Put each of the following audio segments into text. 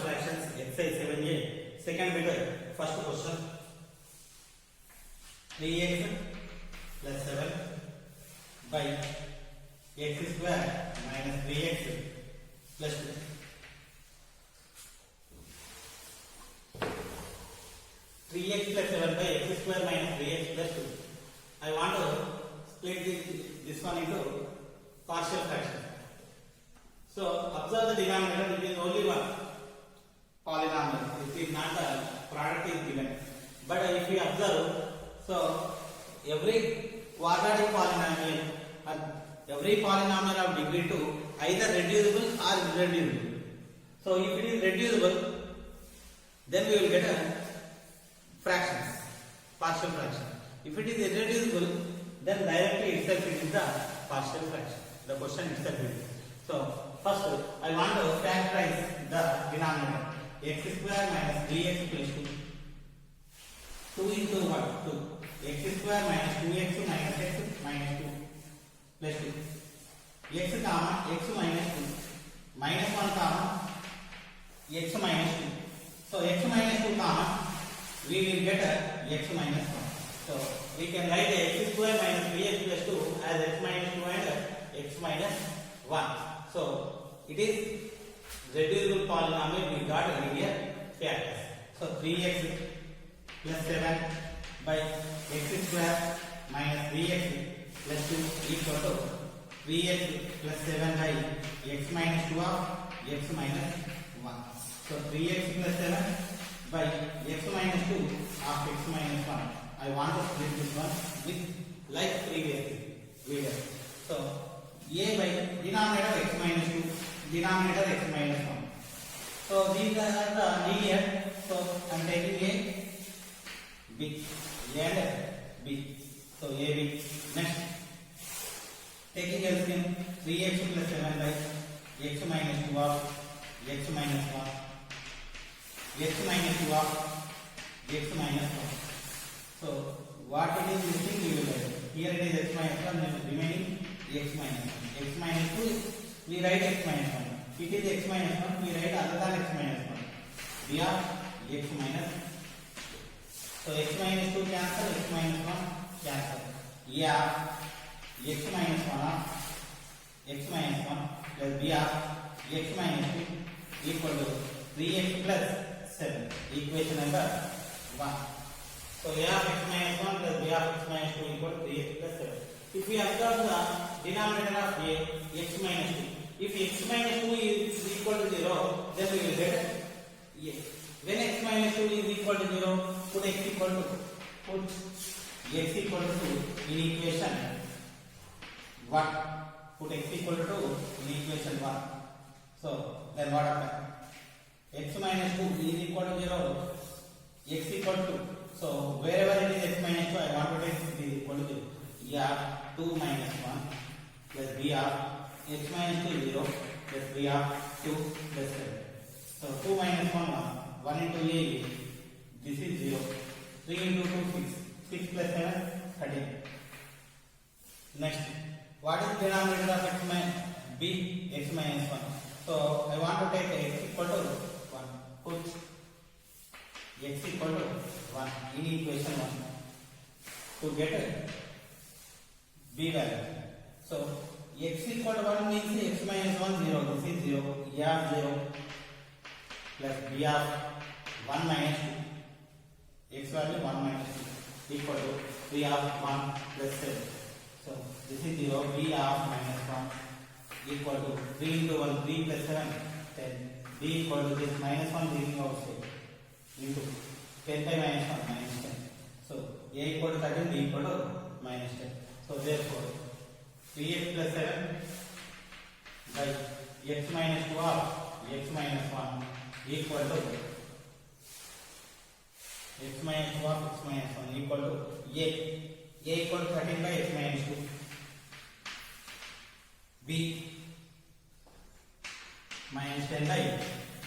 fractions exercise 7a second bit first question 3x plus 7 by x square minus 3x plus 2. 3x plus 7 by x square minus 3x plus 2. I want to split this one into partial fraction. So observe the denominator, it is only one polynomial. It is not a product is given. But if we observe, so every quadratic polynomial or every polynomial of degree 2 either reducible or irreducible. So if it is reducible, then we will get a fractions, partial fraction. If it is irreducible, then directly itself it is the partial fraction. The question itself is. So first I want to factorize the denominator. X square minus 3x plus 2. 2 into what? 2. X square minus 2x minus x minus 2 plus 2. X comma x minus 2 minus 1 comma x minus 2. So x minus 2 comma we will get a x minus 1. So we can write x square minus 3x plus 2 as x minus 2 and x minus 1. So it is reducible polynomial, we got linear factors. So 3x plus 7 by x square minus 3x plus 2 equal to 3x plus 7 by x minus 2 of x minus 1. So 3x plus 7 by x minus 2 of x minus 1. I want to split this one with like previous video. So a by denominator x minus 2, denominator x minus 1. So these are the linear. So I am taking a b and b. So a b. Next, taking LCM 3x plus 7 by x minus 2 of x minus 1, x minus 2 of x minus 1. So what it is missing we will write. Here it is x minus 1, then remaining x minus 1. X minus 2 we write x minus 1. It is x minus 1, we write other than x minus 1. We have x minus. So x minus 2 cancel, x minus 1 cancel. Yeah, x minus 1 of x minus 1 plus b of x minus 2 equal to 3x plus 7. Equation number 1. So a of x minus 1 plus b of x minus 2 equal to 3x plus 7. If we observe the denominator of a, x minus 2. If x minus 2 is equal to 0, then we will get a. When x minus 2 is equal to 0, put x equal to 2 in equation 1. Put x equal to 2 in equation 1. So then what happens? X minus 2 is equal to 0, x equal to 2. So wherever it is x minus 2, I want to take it is equal to 0. Yeah, 2 minus 1 plus b of x minus 2 0 plus b of 2 plus 7. So 2 minus 1 1 into a, this is 0. 3 into 2 6 plus 7 13. Next, what is denominator of x minus b? X minus 1. So I want to take x equal to 1. Put x equal to 1 in equation 1 to get b value. So x equal to 1 means x minus 1 0. This is 0. A of 0 plus b of 1 minus 2. X value 1 minus 2 equal to b of 1 plus 7. So this is 0. b of minus 1 equal to 3 into 1 3 plus 7 10. b equal to this minus 1 leaving outside into 10 by minus 1 minus 10. So a equal to 13, b equal to minus 10. So therefore 3x plus 7 by x minus 2 of x minus 1 equal to x minus 2 of x minus 1 equal to a equal to 13 by x minus 2, b minus 10 by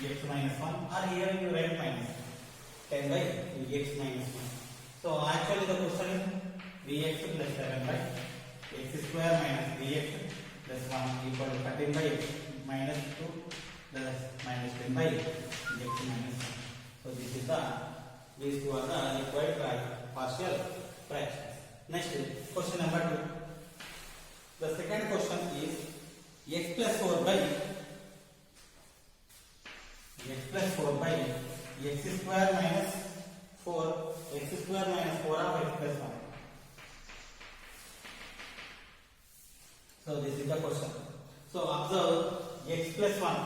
x minus 1, or here you write minus 10 by x minus 1. So actually the question is bx plus 7 by x square minus bx plus 1 equal to 13 by x minus 2 plus minus 10 by x minus 1. So this is the, these two are the required partial fractions. Next, question number 2. The second question is x plus 4 by x square minus 4 x square minus 4 of x plus 1. So this is the question. So observe x plus 1.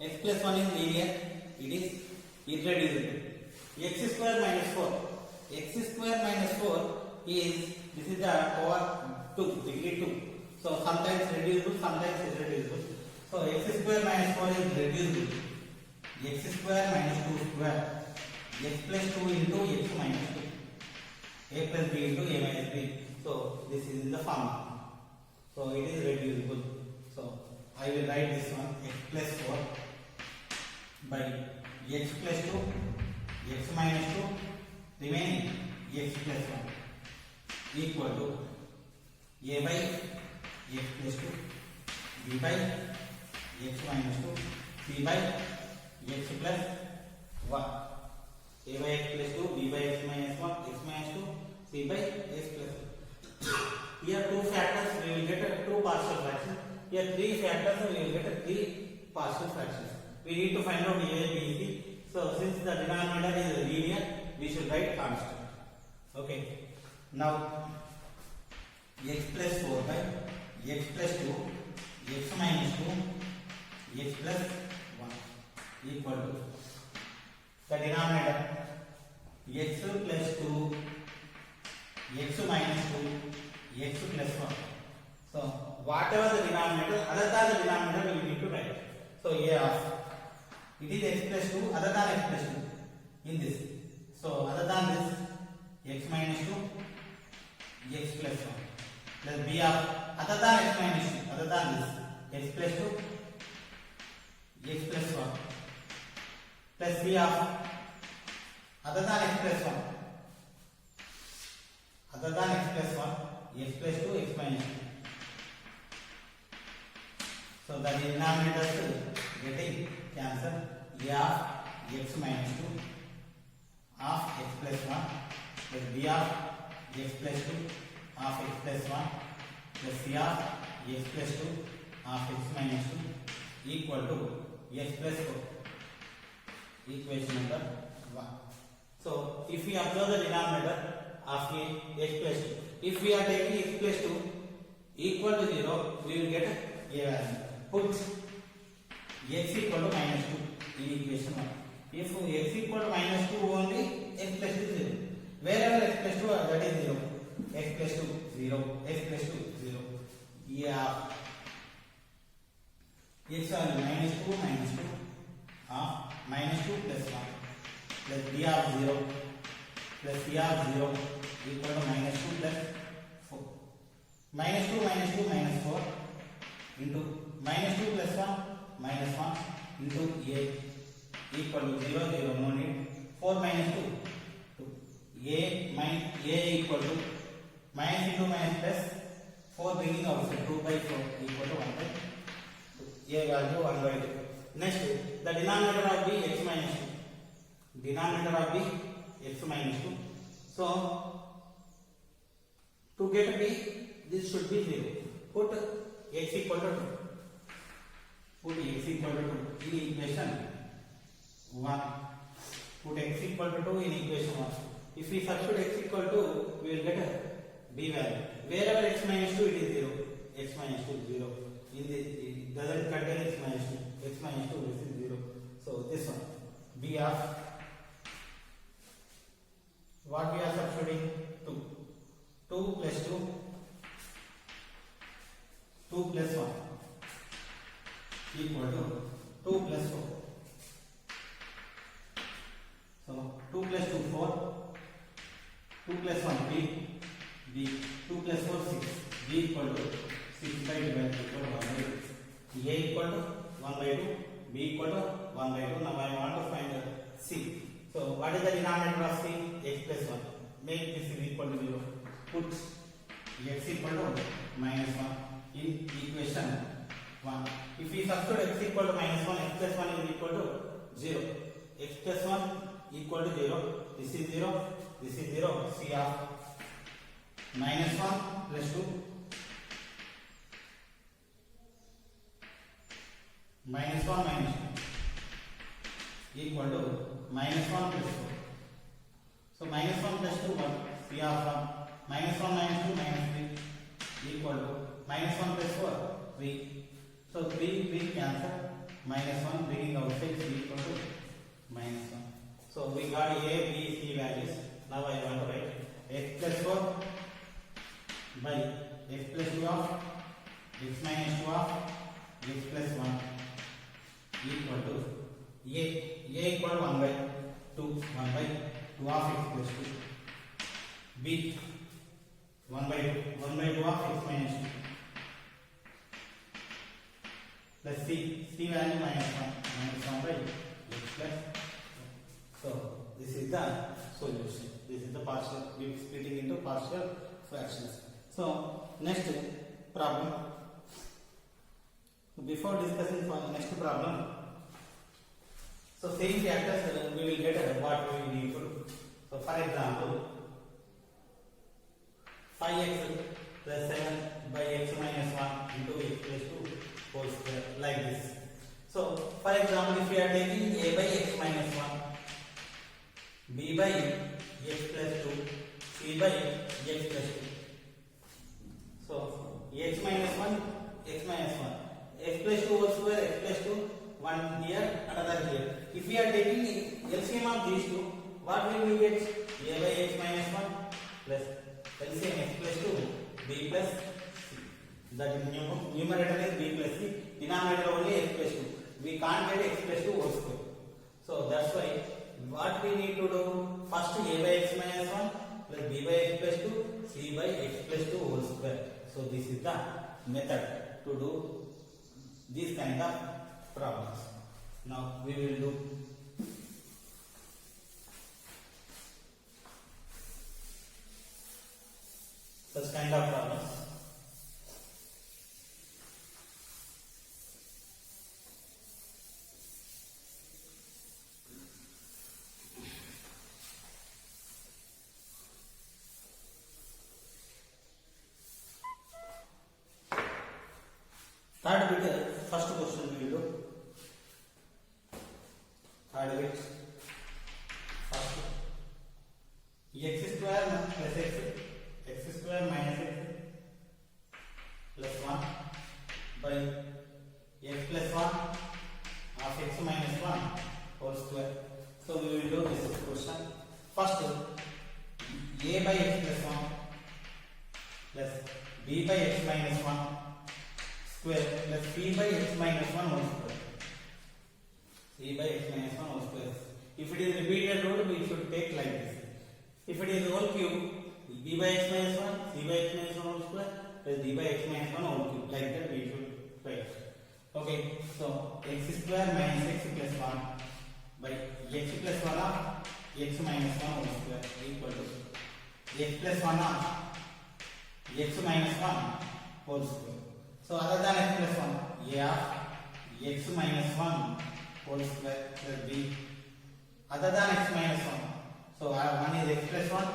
X plus 1 is linear. It is irreducible. X square minus 4. X square minus 4 is, this is the power 2, degree 2. So sometimes reducible, sometimes irreducible. So x square minus 4 is reducible. X square minus 2 square. X plus 2 into x minus 2. A plus b into a minus b. So this is in the form. So it is reducible. So I will write this one, x plus 4 by x plus 2, x minus 2, remaining x plus 1 equal to a by x plus 2, b by x minus 2, c by x plus 1. A by x plus 2, b by x minus 1, x minus 2, c by x plus 1. Here two factors we will get two partial fractions. Here three factors we will get three partial fractions. We need to find out a, b, c. So since the denominator is linear, we should write constant. Okay. Now x plus 4 by x plus 2, x minus 2, x plus 1 equal to the denominator x plus 2, x minus 2, x plus 1. So whatever the denominator, other than the denominator we need to write. So a of, it is x plus 2 other than x plus 2 in this. So other than this, x minus 2, x plus 1 plus b of other than x minus 2, other than this, x plus 2, x plus 1 plus b of other than x plus 1, other than x plus 1, x plus 2, x minus 2. So the denominators getting cancelled. A of x minus 2 of x plus 1 plus b of x plus 2 of x plus 1 plus c of x plus 2 of x minus 2 equal to x plus 4. Equation number 1. So if we observe the denominator of x plus 2, if we are taking x plus 2 equal to 0, we will get a value. Put x equal to minus 2 in equation 1. If x equal to minus 2 only, x plus 2 0. Wherever x plus 2 that is 0. X plus 2 0. X plus 2 0. Yeah. X value minus 2 of minus 2 plus 1 plus b of 0 plus c of 0 equal to minus 2 plus 4. Minus 2 minus 4 into minus 2 plus 1 minus 1 into a equal to 0 0 no need. 4 minus 2 a equal to minus into minus plus 4 bringing outside 2 by 4 equal to 1 by 2. A value 1 by 2. Next, the denominator of b x minus 2. Denominator of b x minus 2. So to get b, this should be 0. Put x equal to 2. Put x equal to 2 in equation 1. Put x equal to 2 in equation 1. If we substitute x equal to, we will get a b value. Wherever x minus 2, it is 0. X minus 2 0. In this, it doesn't contain x minus 2. X minus 2 this is 0. So this one, b of what we are substituting? 2. 2 plus 2. 2 plus 1 equal to 2 plus 4. So 2 plus 2 4. 2 plus 1 b. 2 plus 4 6. b equal to 6 by divided equal to 1 by 2. A equal to 1 by 2. B equal to 1 by 2. Now I want to find c. So what is the denominator of c? X plus 1. Make this is equal to 0. Put x equal to minus 1 in equation 1. If we substitute x equal to minus 1, x plus 1 is equal to 0. X plus 1 equal to 0. This is 0. This is 0. C of minus 1 plus 2 minus 1 minus 2 equal to minus 1 plus 2. So minus 1 plus 2 1. C of minus 1 minus 2 minus 3 equal to minus 1 plus 4 3. So 3 cancel. Minus 1 bringing outside c equal to minus 1. So we got a, b, c values. Now I want to write x plus 4 by x plus 2 of x minus 2 of x plus 1 equal to a equal to 1 by 2 of x plus 2, b 1 by 2 of x minus 2 plus c value minus 1 by x plus. So this is the solution. This is the partial, we are splitting into partial fractions. So next problem. Before discussing for next problem, so same factors we will get what we need to do. So for example, 5x plus 7 by x minus 1 into x plus 2 whole square, like this. So for example, if we are taking a by x minus 1, b by x plus 2, c by x plus 2. So x minus 1, x minus 1, x plus 2 whole square, x plus 2, one here, another here. If we are taking LCM of these two, what will we get? A by x minus 1 plus LCM x plus 2, b plus c. The numerator is b plus c, denominator only x plus 2. We can't get x plus 2 whole square. So that's why what we need to do, first a by x minus 1 plus b by x plus 2, c by x plus 2 whole square. So this is the method to do these kind of problems. Now we will do such kind of problems. Third bit, first question we will do. Third bit, first x square plus x square minus x plus 1 by x plus 1 of x minus 1 whole square. So we will do this question. First, a by x plus 1 plus b by x minus 1 square plus c by x minus 1 whole square. C by x minus 1 whole square. If it is repeated root, we should take like this. If it is whole cube, b by x minus 1, c by x minus 1 whole square plus d by x minus 1 whole cube. Like that we should write. Okay, so x square minus x plus 1 by x plus 1 of x minus 1 whole square equal to x plus 1 of x minus 1 whole square. So other than x plus 1, a of x minus 1 whole square plus b other than x minus 1. So one is x plus 1,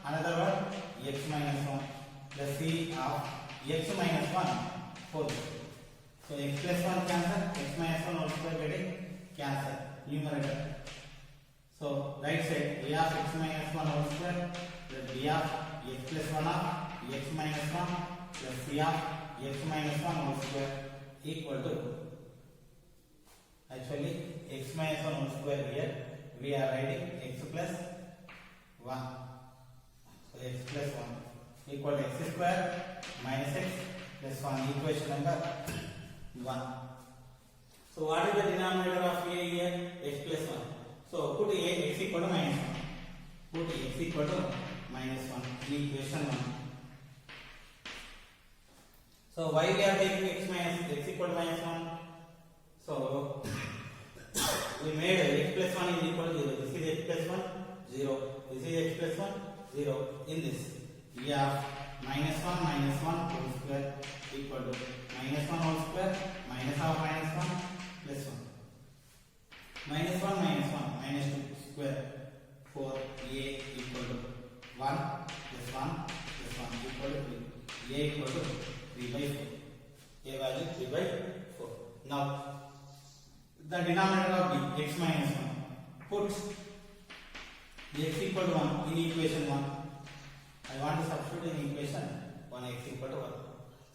another one x minus 1 plus c of x minus 1 whole square. So x plus 1 cancel, x minus 1 whole square getting cancel, numerator. So right side a of x minus 1 whole square plus b of x plus 1 of x minus 1 plus c of x minus 1 whole square equal to, actually x minus 1 whole square here we are writing x plus 1. So x plus 1 equal to x square minus x plus 1, equation number 1. So what is the denominator of a here? X plus 1. So put a x equal to minus 1. Put x equal to minus 1, equation 1. So why we are taking x equal to minus 1? So we made x plus 1 is equal to 0. This is x plus 1, 0. This is x plus 1, 0. In this, we have minus 1 whole square equal to minus 1 whole square minus of minus 1 plus 1 minus 1 minus 1 minus 2 square 4a equal to 1 plus 1 plus 1 equal to 3 a equal to 3 by 4 a value 3 by 4. Now the denominator of b x minus 1 put x equal to 1 in equation 1. I want to substitute in equation 1 x equal to 1.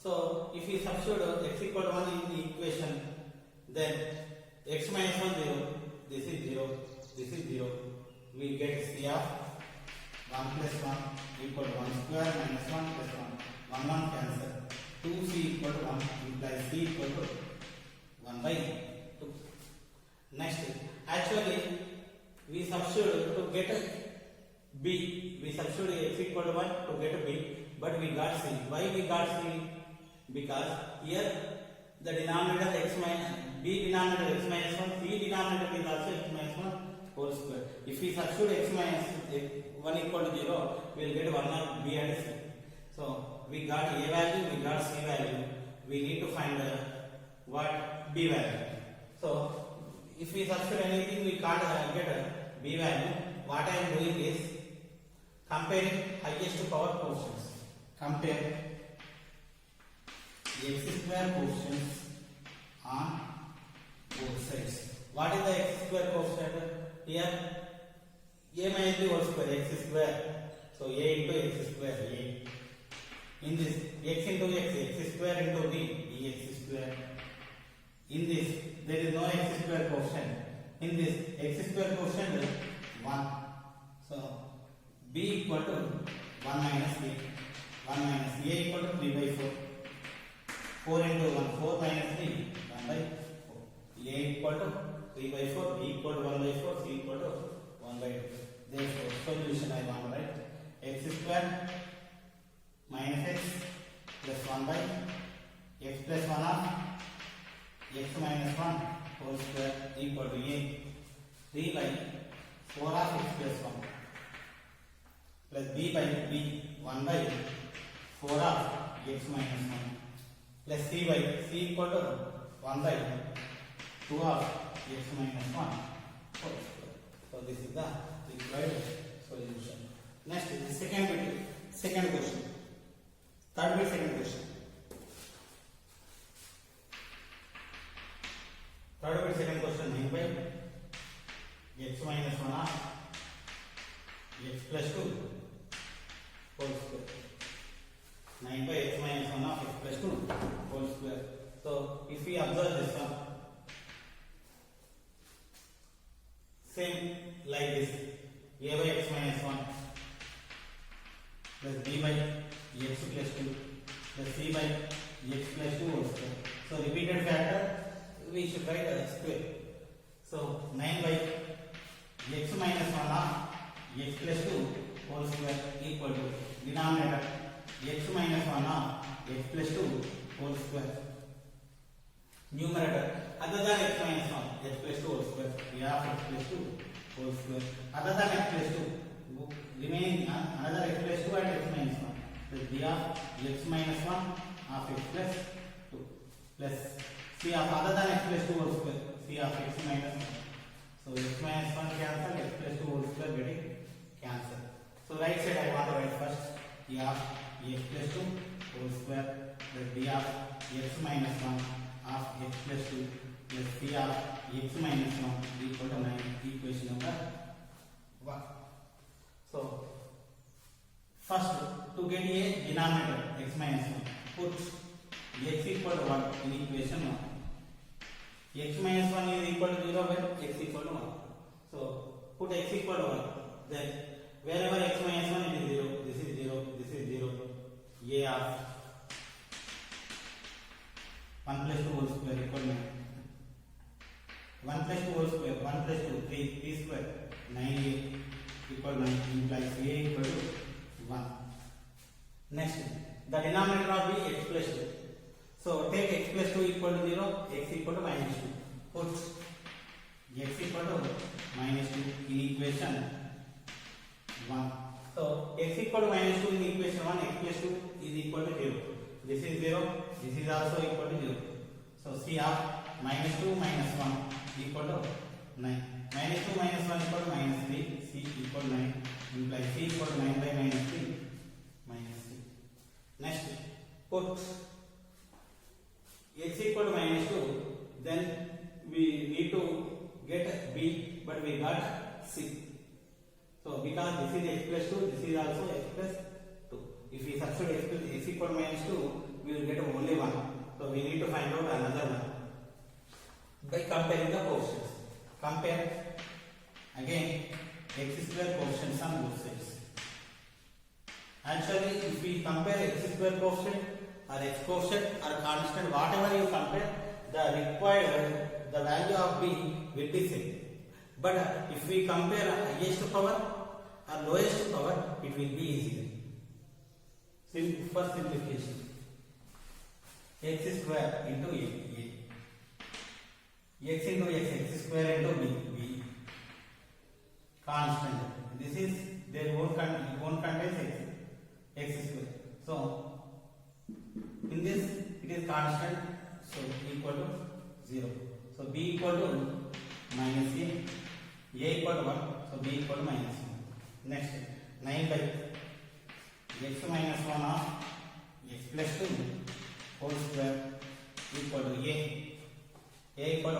So if we substitute x equal to 1 in the equation, then x minus 1 0, this is 0, this is 0. We get c of 1 plus 1 equal to 1 square minus 1 plus 1. 1 1 cancel. 2c equal to 1 implies c equal to 1 by 2. Next, actually we substitute to get b. We substitute x equal to 1 to get b, but we got c. Why we got c? Because here the denominator x minus b denominator x minus 1, c denominator is also x minus 1 whole square. If we substitute x minus 1 equal to 0, we will get 1 of b and c. So we got a value, we got c value. We need to find what b value. So if we substitute anything, we can't get b value. What I am doing is comparing highest power quotients. Compare x square quotients on both sides. What is the x square quotient? Here a minus b whole square x square. So a into x square a. In this x into x square into b dx square. In this there is no x square quotient. In this x square quotient is 1. So b equal to 1 minus a. 1 minus a equal to 3 by 4. 4 into 1, 4 minus 3, 1 by 4. A equal to 3 by 4, b equal to 1 by 4, c equal to 1 by 2. Therefore, solution I want to write x square minus x plus 1 by x plus 1 of x minus 1 whole square equal to a. 3 by 4 of x plus 1 plus b by b 1 by 4 of x minus 1 plus c by c equal to 1 by 2 of x minus 1 whole square. So this is the required solution. Next is the second question. Third bit second question. Third bit second question 9 by x minus 1 of x plus 2 whole square. 9 by x minus 1 of x plus 2 whole square. So if we observe this one, same like this, a by x minus 1 plus b by x plus 2 plus c by x plus 2 whole square. So repeated factor we should write as square. So 9 by x minus 1 of x plus 2 whole square equal to denominator x minus 1 of x plus 2 whole square. Numerator other than x minus 1 x plus 2 whole square. We have x plus 2 whole square. Other than x plus 2 remaining another x plus 2 and x minus 1. So b of x minus 1 of x plus 2 plus c of other than x plus 2 whole square. C of x minus 1. So x minus 1 cancel, x plus 2 whole square getting cancel. So right side I want to write first b of x plus 2 whole square plus b of x minus 1 of x plus 2 plus c of x minus 1 equal to 9. Equation number 1. So first to get a denominator x minus 1, put x equal to 1 in equation 1. X minus 1 is equal to 0 when x equal to 1. So put x equal to 1. Then wherever x minus 1 it is 0, this is 0, this is 0. A of 1 plus 2 whole square equal to 9. 1 plus 2 whole square, 1 plus 2, 3, 3 square, 9a equal to 9 implies a equal to 1. Next, the denominator of b x plus 2. So take x plus 2 equal to 0, x equal to minus 2. Put x equal to minus 2 in equation 1. So x equal to minus 2 in equation 1, x plus 2 is equal to 0. This is 0, this is also equal to 0. So C of minus 2 minus 1 equal to 9. Minus 2 minus 1 equal to minus 3. C equal to 9. Implies C equal to 9 by minus 3. Minus 3. Next, put x equal to minus 2. Then we need to get B, but we got C. So because this is x plus 2, this is also x plus 2. If we substitute x equal to minus 2, we will get only 1. So we need to find out another one by comparing the coefficients. Compare again x square coefficients on both sides. Actually, if we compare x square coefficient or x coefficient or constant, whatever you compare, the value of b will be same. But if we compare highest power or lowest power, it will be easier. For simplification, x square into a, x into x square into b, constant. This is their own contains x square. So in this it is constant, so equal to 0. So b equal to minus a equal to 1, so b equal to minus 1. Next, 9 by x minus 1 of x plus 2 whole square equal to a equal to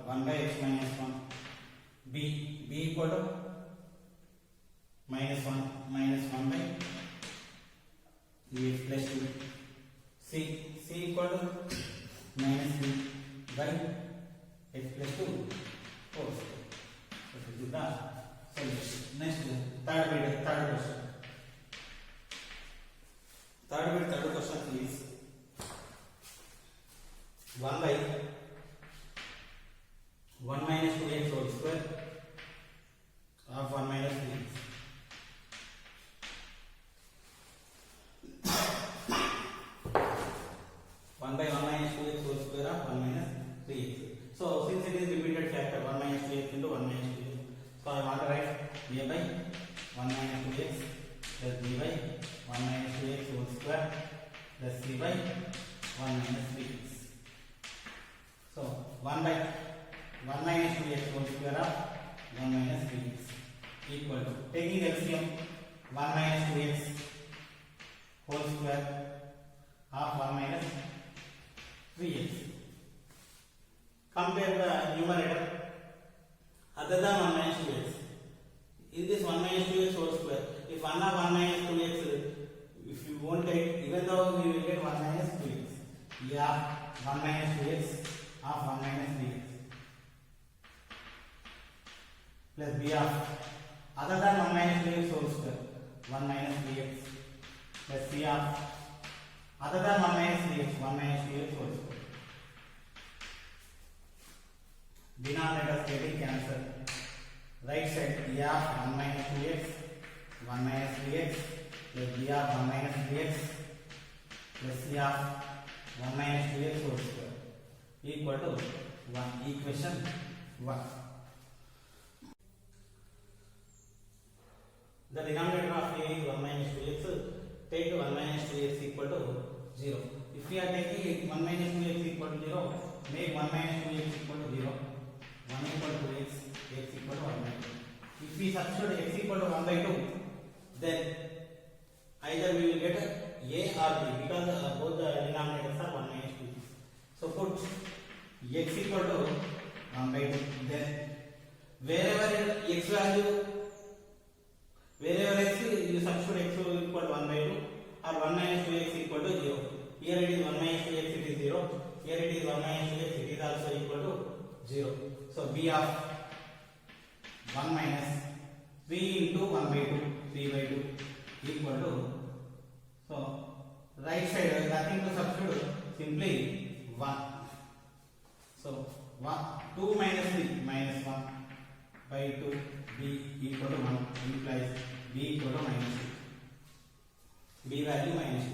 1 by x minus 1, b equal to minus 1 by x plus 2, c equal to minus 3 by x plus 2 whole square. So this is the solution. Next, third question. Third question is 1 by 1 minus 2x whole square of 1 minus 3x. By 1 minus 2x whole square of 1 minus 3x. So since it is repeated factor, 1 minus 2x into 1 minus 2x. So I want to write a by 1 minus 2x plus b by 1 minus 2x whole square plus c by 1 minus 3x. So 1 by 1 minus 2x whole square of 1 minus 3x equal to, taking LCM, 1 minus 2x whole square of 1 minus 3x. Compare the numerator other than 1 minus 2x. In this 1 minus 2x whole square, if 1 of 1 minus 2x, if you won't take, even though we will get 1 minus 2x. Yeah, 1 minus 2x of 1 minus 3x plus b of other than 1 minus 2x whole square, 1 minus 3x plus c of other than 1 minus 3x, 1 minus 2x whole square. Denominators getting cancelled. Right side, b of 1 minus 2x, 1 minus 3x plus b of 1 minus 3x plus c of 1 minus 2x whole square equal to 1. Equation 1. The denominator of a is 1 minus 2x. Take 1 minus 2x equal to 0. If we are taking 1 minus 2x equal to 0, make 1 minus 2x equal to 0. 1 equal to x equal to 1 by 2. If we substitute x equal to 1 by 2, then either we will get a or b, because both the denominators are 1 minus 2. So put x equal to 1 by 2. Then wherever x value, wherever x you substitute x equal to 1 by 2 or 1 minus 2x equal to 0. Here it is 1 minus 2x, it is 0. Here it is 1 minus 2x, it is also equal to 0. So b of 1 minus 3 into 1 by 2, 3 by 2 equal to, so right side nothing to substitute, simply 1. So 2 minus 3 minus 1 by 2, b equal to 1 implies b equal to minus 2. B value minus 2.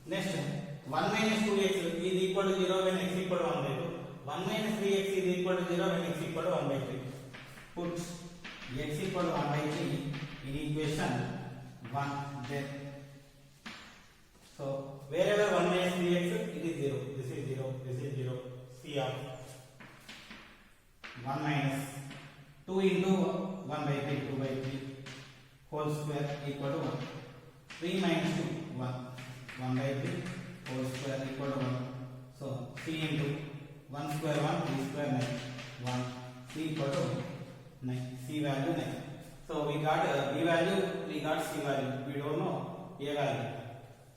Next, 1 minus 2x is equal to 0 when x equal to 1 by 2. 1 minus 3x is equal to 0 when x equal to 1 by 3. Put x equal to 1 by 3 in equation 1. Then, so wherever 1 minus 3x, it is 0. 1 by 3, 2 by 3 whole square equal to 1. 3 minus 2, 1. 1 by 3 whole square equal to 1. So 3 into 1 square 1, 3 square 9. 1. C equal to 9. C value 9. So we got B value, we got C value. We don't know A value.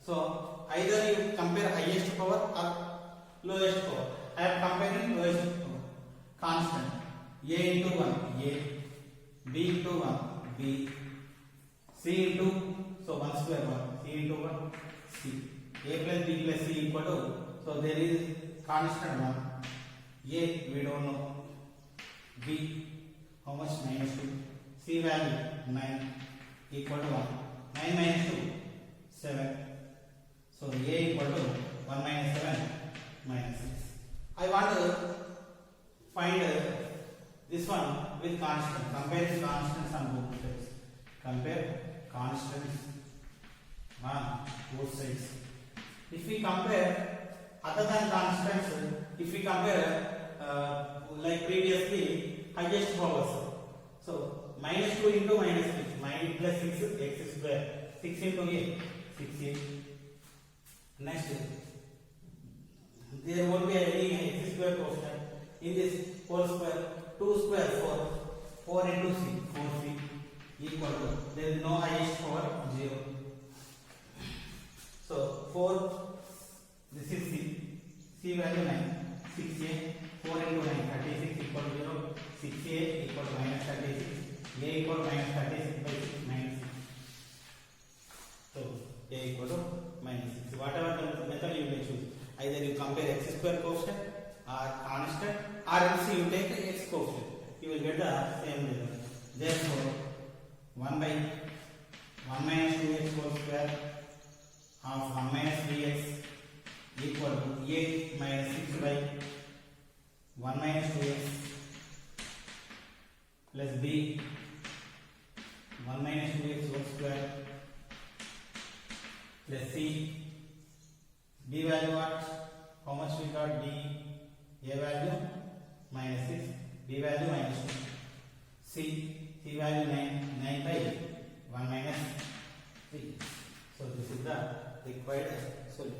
So either you compare highest power or lowest power. I am comparing lowest power. Constant. A into 1, A. B into 1, B. C into, so 1 square 1. C into 1, C. A plus B plus C equal to, so there is constant 1. A we don't know. B, how much? Minus 2. C value 9 equal to 1. 9 minus 2, 7. So A equal to 1 minus 7 minus 6. I want to find this one with constant. Compare constants on both sides. Compare constants on both sides. If we compare other than constants, if we compare like previously highest powers. So minus 2 into minus 6, minus plus 6 x square. 6 into A, 6A. Next, there won't be any x square quotient. In this whole square, 2 square 4. 4 into C, 4C equal to, there is no highest power, 0. So 4, this is C. C value 9. 6A, 4 into 9, 36 equal to 0. 6A equal to minus 36. A equal to minus 36 by 6 minus 6. So A equal to minus 6. Whatever the method you may choose. Either you compare x square quotient or constant, or else you take x quotient. You will get the same result. Therefore, 1 by 1 minus 2x whole square of 1 minus 3x equal to 8 minus 6 by 1 minus 2x plus b 1 minus 2x whole square plus c. B value what? How much we got? B. A value minus 6. B value minus 2. C value 9. 9 by 1 minus 3. So this is the required solution.